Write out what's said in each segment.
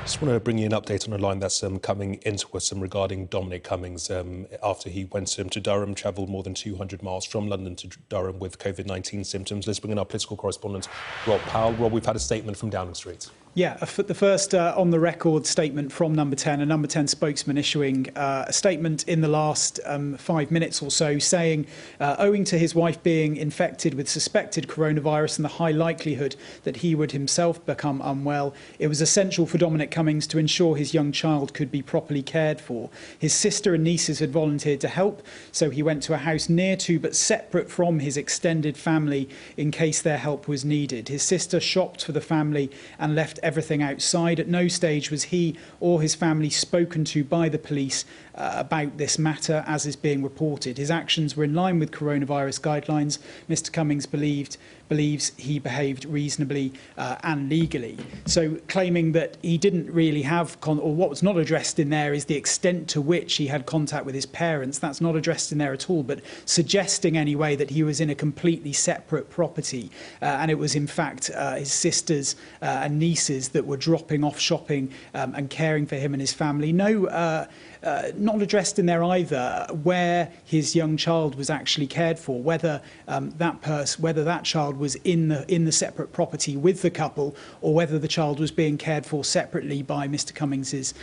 Just want to bring you an update on a line that's coming into us regarding Dominic Cummings after he went to Durham, travelled more than 200 miles from London to Durham with COVID-19 symptoms. Let's bring in our political correspondent, Rob Powell. Rob, we've had a statement from Downing Street. Yeah, the first on-the-record statement from Number 10, a Number 10 spokesman issuing a statement in the last 5 minutes or so saying, owing to his wife being infected with suspected coronavirus and the high likelihood that he would himself become unwell, it was essential for Dominic Cummings to ensure his young child could be properly cared for. His sister and nieces had volunteered to help, so he went to a house near to but separate from his extended family in case their help was needed. His sister shopped for the family and left everything outside. At no stage was he or his family spoken to by the police about this matter, as is being reported. His actions were in line with coronavirus guidelines. Mr. Cummings believes he behaved reasonably and legally. So claiming that he didn't really have, or what was not addressed in there is the extent to which he had contact with his parents. That's not addressed in there at all, but suggesting anyway that he was in a completely separate property and it was in fact his sisters and nieces that were dropping off shopping and caring for him and his family. Not addressed in there either where his young child was actually cared for, whether that child was in the separate property with the couple, or whether the child was being cared for separately by Mr. Cummings's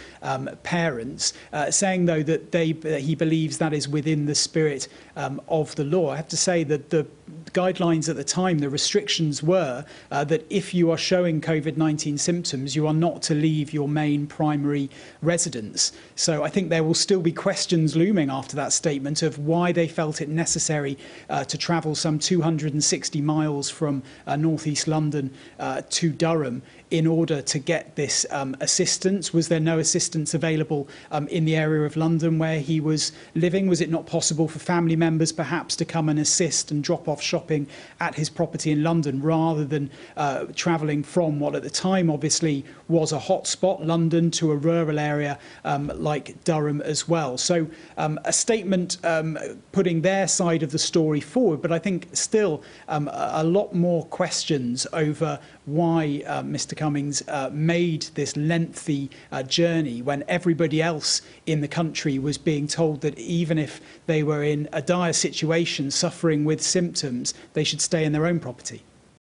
parents. Saying though that he believes that is within the spirit of the law. I have to say that the guidelines at the time, the restrictions were that if you are showing COVID-19 symptoms, you are not to leave your main primary residence. So I think there will still be questions looming after that statement of why they felt it necessary to travel some 260 miles from northeast London to Durham in order to get this assistance. Was there no assistance available in the area of London where he was living? Was it not possible for family members perhaps to come and assist and drop off shopping at his property in London rather than travelling from what at the time obviously was a hotspot, London, to a rural area like Durham as well? So a statement putting their side of the story forward, but I think still a lot more questions over why Mr. Cummings made this lengthy journey when everybody else in the country was being told that even if they were in a dire situation suffering with symptoms, they should stay in their own property.